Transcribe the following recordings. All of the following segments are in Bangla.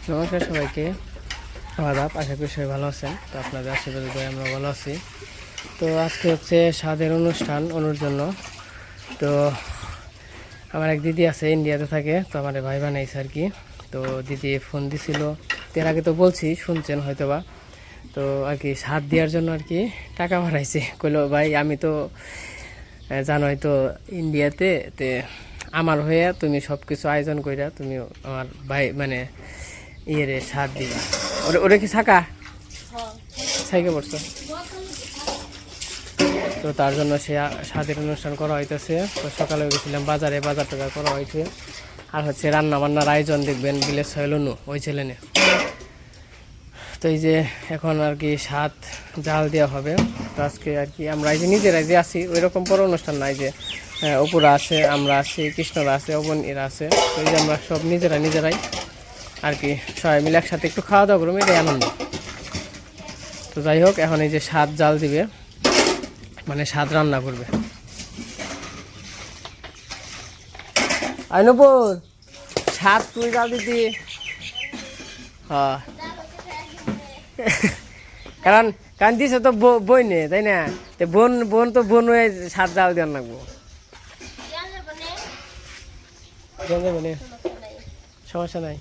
নমস্কার সবাইকে, আদাব। আশা করি সবাই ভালো আছেন। তো আপনাদের আশীর্বাদে আমরা ভালো আছি। তো আজকে হচ্ছে স্বাদের অনুষ্ঠান অনুর জন্য। তো আমার এক দিদি আছে, ইন্ডিয়াতে থাকে। তো আমার ভাই বানাইছে আর কি। তো দিদি ফোন দিছিল, এর আগে তো বলছি, শুনছেন হয়তোবা। তো আর কি স্বাদ দেওয়ার জন্য আর কি টাকা বাড়াইছে। কইলো ভাই আমি তো জানোই তো ইন্ডিয়াতে, তে আমার হয়ে তুমি সব কিছু আয়োজন কইরা তুমি আমার ভাই মানে ইয়ে স্বাদ দিবা। ওরে কি ছাকা ছাইকে পড়ছো? তো তার জন্য সে স্বাদের অনুষ্ঠান করা হইতেছে। তো সকালে গেছিলাম বাজারে, বাজার টাজার করা হয়েছে। আর হচ্ছে রান্না বান্নার আয়োজন দেখবেন বিলেজ সহেলনু ওই ছেলেনে। তো এই যে এখন আর কি স্বাদ জাল দেওয়া হবে। তো আজকে আর কি আমরা এই যে নিজেরাই যে আছি ওই রকম বড় অনুষ্ঠান নাই, যে অপুরা আছে, আমরা আছি, কৃষ্ণরা আছে, অবনীরা আছে। তো এই যে আমরা সব নিজেরাই আর কি সবাই মিলে একসাথে একটু খাওয়া দাওয়া করবো, এটাই আনন্দ। তো যাই হোক, এখন এই যে স্বাদ জাল দিবে, মানে স্বাদ রান্না করবে। আইনপুর স্বাদ তুই জাল দিতি। হ্যাঁ, কারণ কারণ দিছে তো বই নে, তাই না? বোন তো বোন হয়ে স্বাদ জাল দেওয়ার লাগবো। সমস্যা নাই।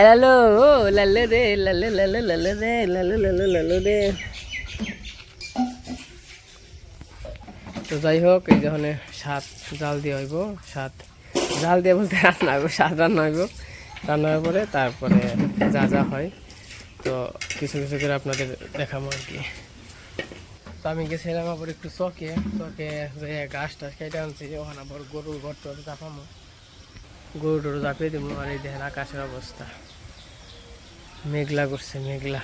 লালো ও লালো রে, লালো লালো লালো রে, লালো লালো লালো রে। তো যাই হোক, এই যখন স্বাদ জাল দিয়ে হইব, স্বাদ জাল দিয়ে বলতে রান্না হইব, স্বাদ রান্না হইব। রান্না হওয়ার পরে তারপরে যা যা হয় তো কিছু কিছু করে আপনাদের দেখাবো আর কি। তো আমি গেছিলাম আবার একটু চকে ঘাস টাস কেটে আনছি। ওখানে আবার গরুর ঘর টর চাপামো, গরু টরু চাপিয়ে দিব। আর এই দেখেন আকাশের অবস্থা, মেঘলা করছে, মেঘলা।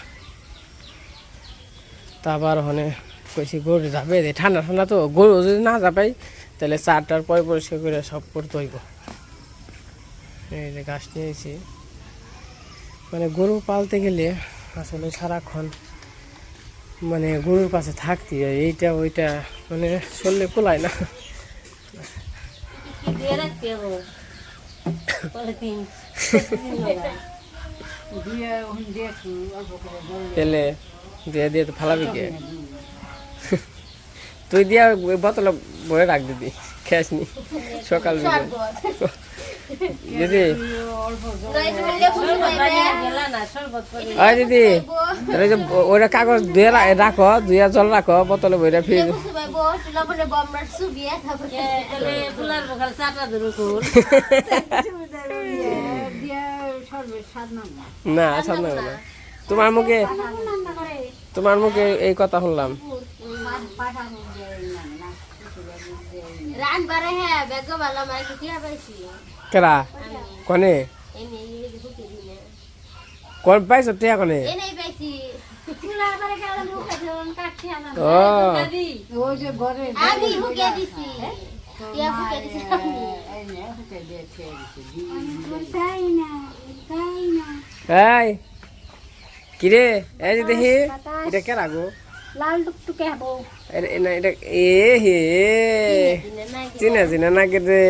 তা আবার ওখানে কইছি গরু যাবে, ঠান্ডা ঠান্ডা তো গরু যদি না যাপাই তাহলে চারটার পরে পরিষ্কার করে সব করতে হইব। এই যে ঘাস নিয়েছি, মানে গরু পালতে গেলে আসলে সারাক্ষণ মানে গরুর কাছে থাকতে হয়, এইটা ওইটা মানে চললে কোলায় না। তেলে দিয়ে দিয়ে তো ফালাবি কে? তুই দিয়া বোতলে বয়ে রাখ দিদি, খেস নি সকাল দিদি। দিদি ওইটা কাগজ ধুয়ে রাখো, ধুয়ে জল রাখো বোতলে বইরা ফিরে। না সামনে তোমার মুখে এই কথা শুনলাম। কেরা কনে কোন পাইছো টিয়া কনে? কিরে এই যে দেখি এটা কে রাখবো লাল টুকটুকে হবো। এটা এ হে চিনা চিনা না কেটে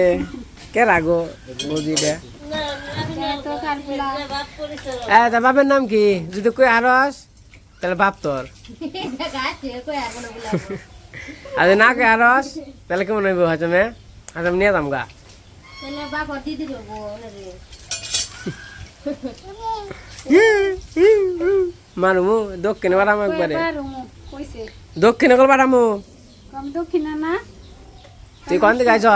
কে রাখবো বুঝিটা। তা বাপের নাম কি? যদি কই আরস তাহলে বাপ তোর, আর না কে আরস তাহলে কেমন হইব? হয়তো মে আচ্ছা নিয়ে যাম গা। মারুমু দক্ষিণে বাড়ামো একবারে, দক্ষিণে কল বাড়ামো। তুই কোন দিকে আইছ?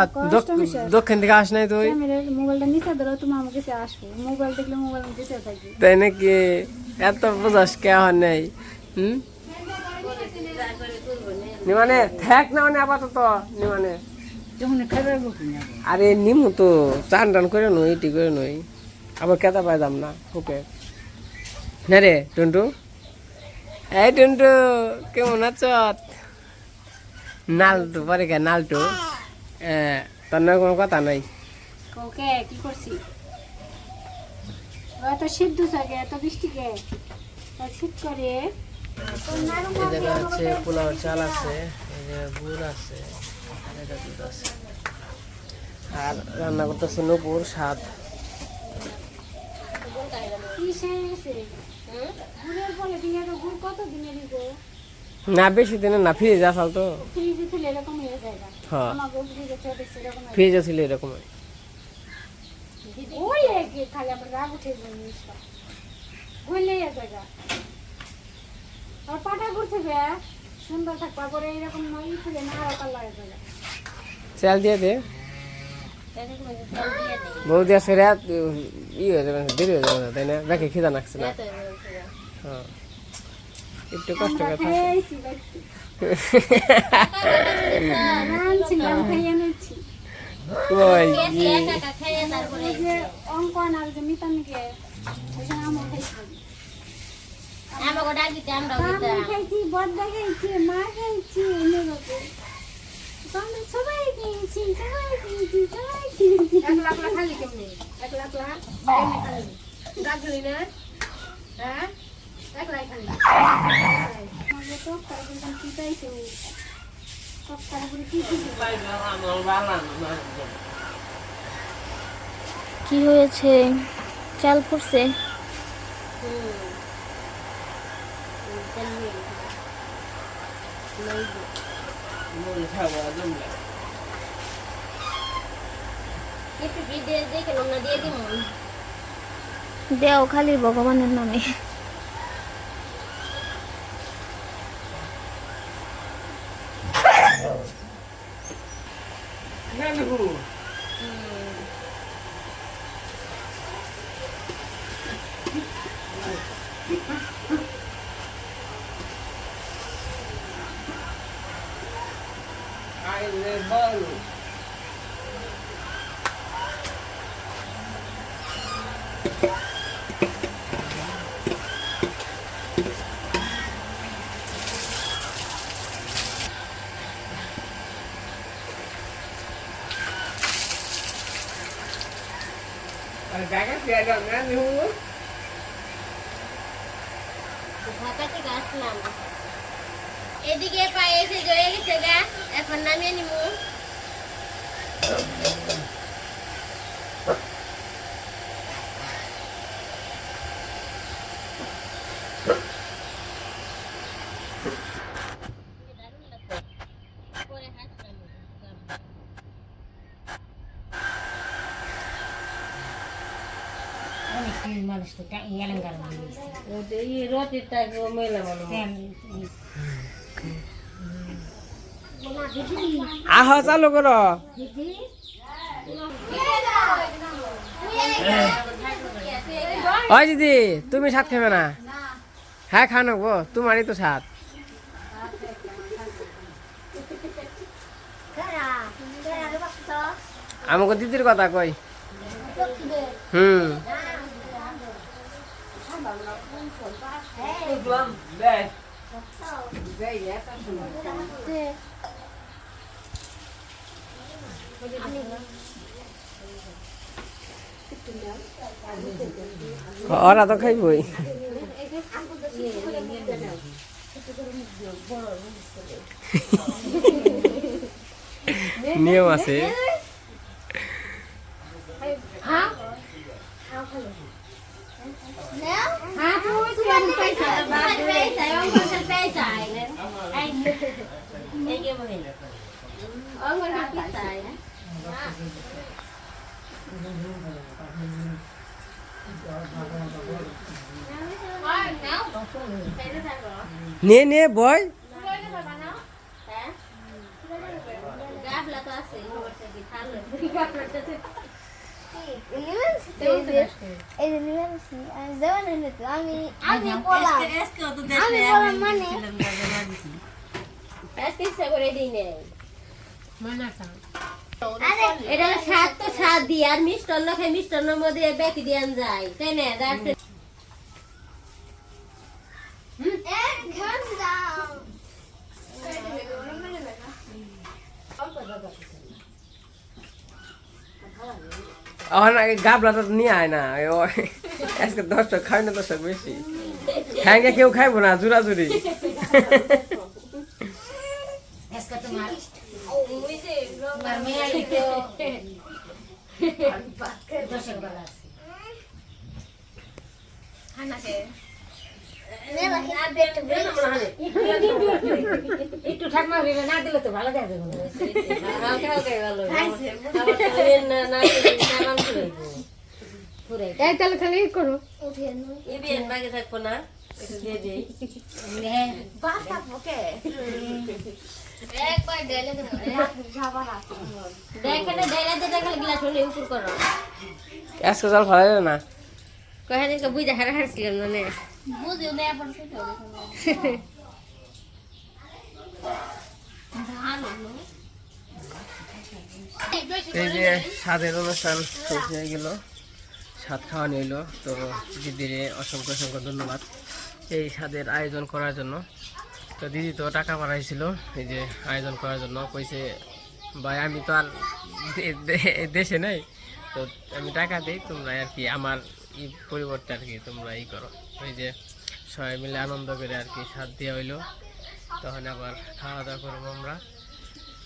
দক্ষিণ দিকে আস নাই তুই? মোবাইলটা নিচে ধরো, তুমি আমার কাছে আসবো। মোবাইল দেখলে মোবাইল নিচে থাকি, তাই নাকি? এত বুঝাস কে হয় নাই? নিমানে থাক না মানে আপাতত নিমানে। আরে নিমু তো চান টান করে নই, ইটি করে নই, আবার কেতা পাই দাম না ওকে না রে। টুন্টু এই টুন্টু কেমন আছ? নালটু পরে কে নালটু? তোর নয় কোনো কথা নাই। কি করছি? এত সিদ্ধ থাকে, এত বৃষ্টি কে শীত করে। হচ্ছে পোলাওর চাল আছে, এই যে গুড় আছে, দুধ আছে। আর রান্না করতেছে নূপুর স্বাদ। কি শেষে গুড়ের বলে দিনের গুড় কত দিনের গো না বেশি দিনের না, ফ্রিজে আসাল তো। ফ্রিজে ছিল এরকম হয়ে যায় না হ্যাঁ আমাকে ফ্রিজে ছিল দেখছি এরকম ফ্রিজে ছিল এরকম। ওই কি খালি আমার রাগ উঠে যায় জিনিসটা ভুলে জায়গা আর পাটা ঘুরতে বে সুন্দর থাকবা পরে এরকম নই ছিল না আর কালার জায়গা চাল দিয়ে দে বৌদি আছে রাত ই হয়ে যাবে, দেরি হয়ে যাবে না, তাই না? দেখে খিদা লাগছে না। হ্যাঁ একটু কষ্ট করে থাকো। খাইছি ব্যক্তি রানছিলাম খাইয়ে নিচ্ছি ওই ওই যে অঙ্কন আর যে মিতানকে ওই যে আমও খাইছি খাইছি বড়দা খাইছি মা খাইছি এগুলোকে সবাই খেয়েছি সবাই খেয়েছি সবাই খেয়েছি একলা একলা খালি কেমনি একলা একলা কেমনি খালি রাখলি না হ্যাঁ একলাই খালি আমাকে তো তারা বলতাম কি চাইছে সব তারপরে কি কি কি হয়েছে? চাল ফুটছে? দেও খালি ভগবানের নামে। ঢাকা থেকে আসলাম এদিকে পায়ে এসে জয়ে গেছে গা এখন নামিয়ে নিমু আহ চালু করো। ওই দিদি তুমি সাত খাবে না? হ্যাঁ খা নেবো, তোমারই তো সাত। আমাকে দিদির কথা কই। হুম ওরা তো খাইবই। নিয়ম আছে। নিয়ে নিয়ে বই এটা স্বাদ তো স্বাদ দিয়ে আর মিষ্টান্ন খাই মিষ্টান্নের মধ্যে বেঁকে দিয়ে যায় তাই না গাবলা তো নিয়ে আয় না। আজকে 10 টাকা খাই না, 10 টাকা বেশি হ্যাঙ্গে কেউ খাইবো না, জুড়াজুড়ি। দর্শক ভালো আছে হানাকে একটু ঠাকুমা ভেবে না দিলে তো ভালো যাবে হালকা হালকাই ভালো এই তাহলে খালি ই করো উঠিয়ে নো বাকি থাকবো না একটু দিয়ে দিই বাসা ওকে একবার ডেলে দে যাবার আছে দেখে না ডেলে দে খালি গ্লাস হলে উপর করো আজকে জল ফেলা যাবে না কহে দিন বুঝা হারা হারছিলাম না বুঝিও না পড়ছে তো এই যে স্বাদের অনুষ্ঠান শেষ হয়ে গেল, স্বাদ খাওয়া নিল। তো দিদিরে অসংখ্য অসংখ্য ধন্যবাদ এই স্বাদের আয়োজন করার জন্য। তো দিদি তো টাকা পাঠাইছিল এই যে আয়োজন করার জন্য, কইছে ভাই আমি তো আর দেশে নাই, তো আমি টাকা দিই, তোমরা আর কি আমার ই পরিবর্তে আর কি তোমরা ই করো। ওই যে সবাই মিলে আনন্দ করে আর কি স্বাদ দেওয়া হইলো। তখন আবার খাওয়া দাওয়া করবো আমরা।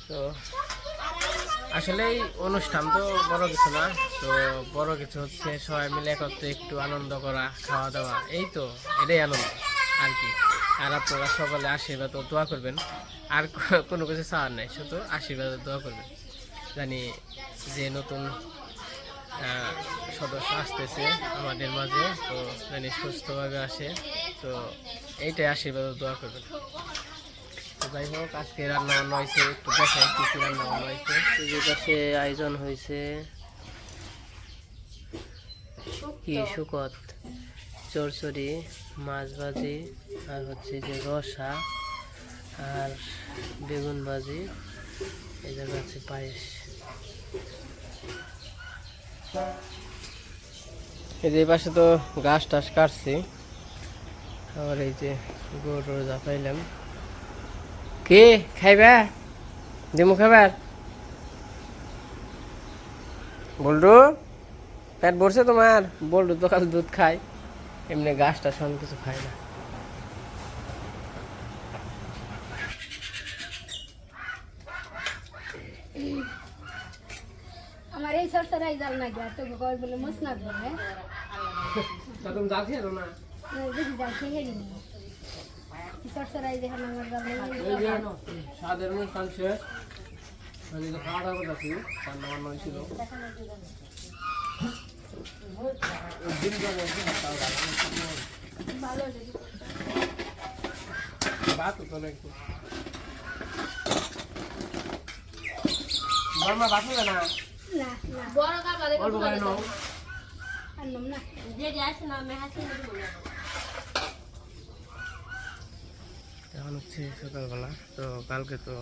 তো আসলে এই অনুষ্ঠান তো বড় কিছু না, তো বড় কিছু হচ্ছে সবাই মিলে একত্রে একটু আনন্দ করা, খাওয়া দাওয়া, এই তো এটাই আনন্দ আর কি। আর আপনারা সকলে আশীর্বাদ ও দোয়া করবেন, আর কোনো কিছু চাওয়ার নাই, শুধু আশীর্বাদ ও দোয়া করবেন। জানি যে নতুন সদস্য আসতেছে আমাদের মাঝে, তো জানি সুস্থভাবে আসে, তো এইটাই আশীর্বাদ ও দোয়া করবেন। তো যাই হোক, আজকে রান্না বান্না হয়েছে, একটু দেখাই কি কি রান্না বান্না হয়েছে। যে পাশে আয়োজন হয়েছে কি শুকত, চরচড়ি, মাছ ভাজি, আর হচ্ছে যে রসা, আর বেগুন ভাজি, এই জায়গা আছে পায়েস। এই যে পাশে তো ঘাস টাস কাটছি, আবার এই যে গরু যা পাইলাম। কে খাইবা দিমু খাবার? বল্টু পেট ভরছে তোমার? বল্টু তো কাল দুধ খায়, এমনি ঘাসটা সন কিছু খায় না। আমার এই সরসরাই জাল না গিয়া তো কই বলে মস না বলে তুমি জাল খেলো না? দেখি জাল খেয়ে গেলি সরসরাই দেখেন আমার জাল নেই। এই যে স্বাদের অনুষ্ঠান শেষ, আমি তো খাওয়া দাওয়া করতেছি, রান্না বান্না হয়েছিল। ভালো বাত তো না একটু বাবা বাত না না না বড় কাপ লাগে অল্প করে নাও। আনলাম না যে যে আসে না আমি হাসি না বলে এখন হচ্ছে সকালবেলা, তো কালকে তো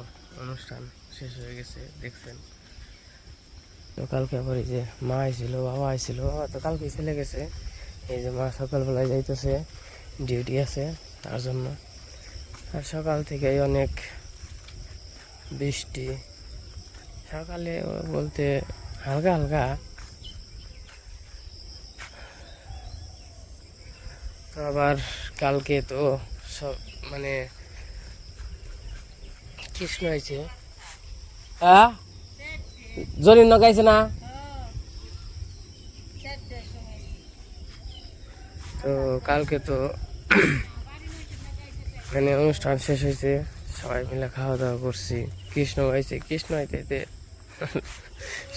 অনুষ্ঠান শেষ হয়ে গেছে দেখছেন। তো কালকে আবার এই যে মা আইছিল, বাবা আইছিল, বাবা তো কালকে চলে গেছে। এই যে মা সকালবেলায় যাইতেছে, ডিউটি আছে তার জন্য। আর সকাল থেকেই অনেক বৃষ্টি, সকালে বলতে হালকা হালকা। তো আবার কালকে তো সব মানে কৃষ্ণ হয়েছে, হ্যাঁ জরিন নগাইছে না? তো কালকে তো মানে অনুষ্ঠান শেষ হয়েছে, সবাই মিলে খাওয়া দাওয়া করছি, কৃষ্ণ হয়েছে, কৃষ্ণ হইতে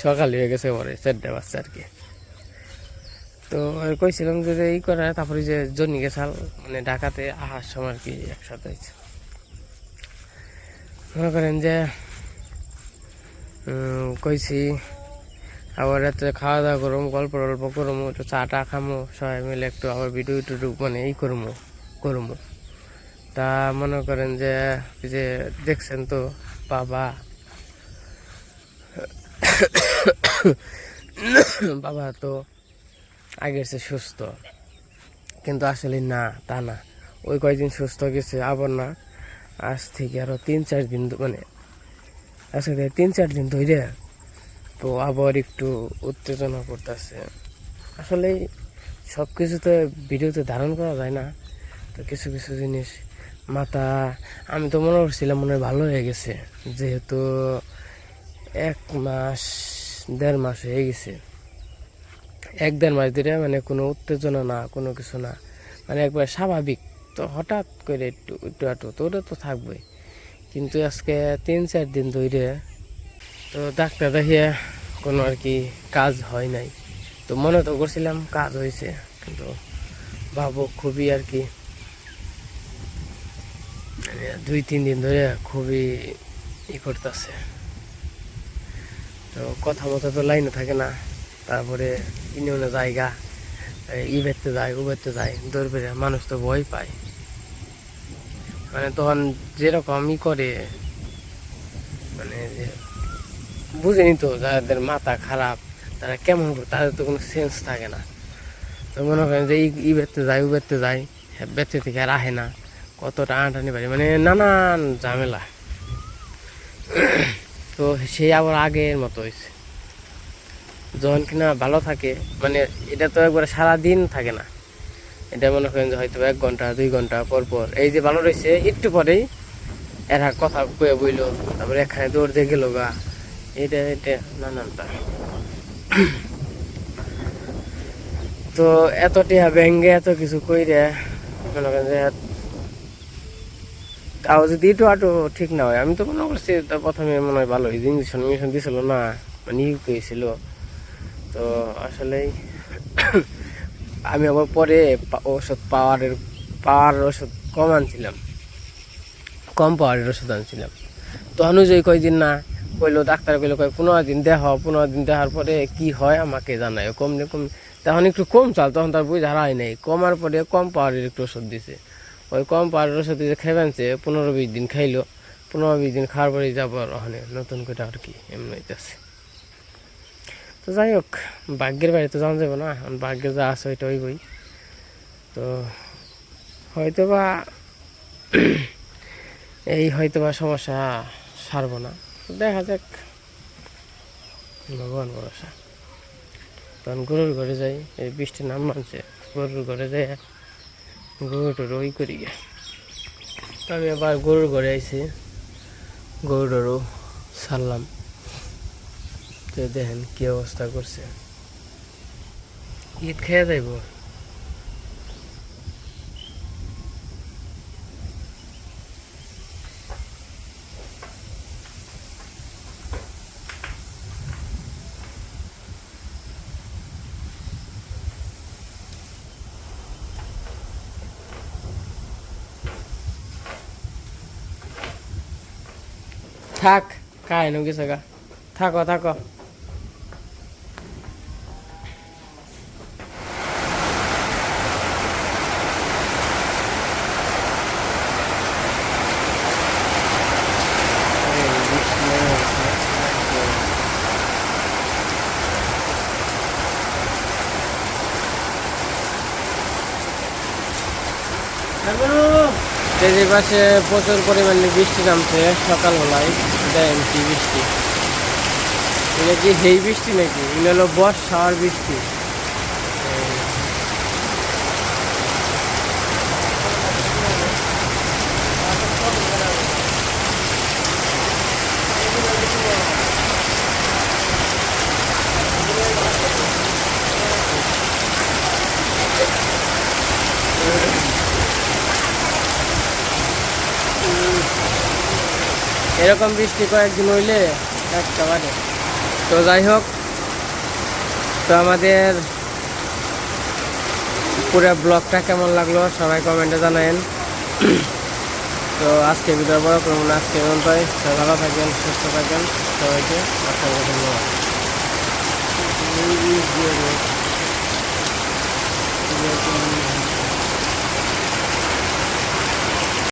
সকাল হয়ে গেছে, পরে 4টা বাজছে আর কি। তো কইছিলাম যে এই করা, তারপরে যে জনি গেছাল মানে ঢাকাতে আসার সময় আর কি একসাথে হয়েছে। মনে করেন যে কইছি আবার রাত্রে খাওয়া দাওয়া করবো, গল্প টল্প করবো, একটু চা টা খামো, সবাই মিলে একটু আবার ভিডিও টিডিও মানে এই করবো। তা মনে করেন যে দেখছেন তো বাবা বাবা তো আগের চেয়ে সুস্থ, কিন্তু আসলে না, তা না। ওই কয়েকদিন সুস্থ গেছে, আবার না, আজ থেকে আরো 3-4 দিন মানে আজকে 3-4 দিন ধরে তো আবার একটু উত্তেজনা করতেছে। আসলে সব কিছু তো ভিডিওতে ধারণ করা যায় না, তো কিছু কিছু জিনিস মাথা, আমি তো মনে করছিলাম মনে হয় ভালো হয়ে গেছে, যেহেতু 1 মাস 1.5 মাস হয়ে গেছে। 1-1.5 মাস ধরে মানে কোনো উত্তেজনা না, কোনো কিছু না, মানে একবার স্বাভাবিক। তো হঠাৎ করে একটু একটু আটু তো ওটা তো থাকবেই, কিন্তু আজকে 3-4 দিন ধরে তো ডাক্তার দেখিয়ে কোনো আর কি কাজ হয় নাই। তো মনে তো করছিলাম কাজ হয়েছে, কিন্তু বাবু খুবই আর কি 2-3 দিন ধরে খুবই করতেছে। তো কথা মতো তো লাইনে থাকে না, তারপরে ইউনিয়নে জায়গা ই বেরতে যায় ও বেরতে যায়, দৌড় বেড়ে মানুষ তো ভয় পায়। মানে তখন যেরকম করে মানে যে বুঝেনি তো, যাদের মাথা খারাপ তারা কেমন করে, তাদের তো কোনো সেন্স থাকে না। তো মনে করেন যে ই বেরতে যায় ও বেরতে যায়, বেরতে থেকে আর আহে না, কত টানাটানি পারি, মানে নানান ঝামেলা। তো সে আবার আগের মতো হয়েছে, যখন কিনা ভালো থাকে, মানে এটা তো একবারে সারাদিন থাকে না, এটা মনে করেন যে হয়তো 1 ঘন্টা 2 ঘন্টা পর পর এই যে ভালো রয়েছে, একটু পরেই এরা কথা কয়ে বইলো, তারপরে এখানে দৌড় দিয়ে গেল গা, এটা এটা নানানটা। তো এত টিয়া ব্যাঙ্গে এত কিছু কইরে মনে করেন যে তাও যদি একটু আটো ঠিক না হয়, আমি তো মনে করছি প্রথমে মনে হয় ভালো ইঞ্জেকশন দিছিল না, মানে হয়েছিল। তো আসলেই আমি আবার পরে ওষুধ পাওয়ার ওষুধ কম আনছিলাম, কম পাওয়ারের ওষুধ আনছিলাম। তো অনুযায়ী কয়দিন না কইলো, ডাক্তার কইলো 15 দিন দেখাও, 15 দিন দেখার পরে কি হয় আমাকে জানায়, কম তখন একটু কম চাল, তখন তার বুঝ হারাই নাই, কমার পরে কম পাওয়ারের একটু ওষুধ দিছে। ওই কম পাওয়ারের ওষুধ দিতে খেবেনছে 15-20 দিন খাইলো, 15-20 দিন খাওয়ার পরেই যাবো ওখানে নতুন করে আর কি এমনি হইতেছে। তো যাই হোক, ভাগ্যের বাইরে তো জানা যাবো না, ভাগ্যে যা আছে ওইটা হইবই। তো হয়তো বা এই হয়তো বা সমস্যা সারবো না, দেখা যাক, ভগবান ভরসা। তখন গরুর ঘরে যাই, এই বৃষ্টির নাম মানছে, গরুর ঘরে যাই গরু টরু ওই করি গে। তো আমি আবার গরুর ঘরে আইছি, গরু টরু ছাড়লাম। তো দেখেন কি অবস্থা করছে, ঈদ খেয়ে যাইব। থাক খায় নো গেছে গা, থাকো থাকো। এই পাশে প্রচুর পরিমাণে বৃষ্টি নামছে সকালবেলায়, দেখেন কি বৃষ্টি, এটা কি সেই বৃষ্টি নাকি, এটা হলো বর্ষার বৃষ্টি। এরকম বৃষ্টি কয়েকদিন হইলে একটা বাড়ে। তো যাই হোক, তো আমাদের পুরো ব্লগটা কেমন লাগলো সবাই কমেন্টে জানায়েন। তো আজকে ভিডিও বড় করবো না, আজকে পর্যন্তই। ভালো থাকেন, সুস্থ থাকেন, সবাইকে অসংখ্য ধন্যবাদ।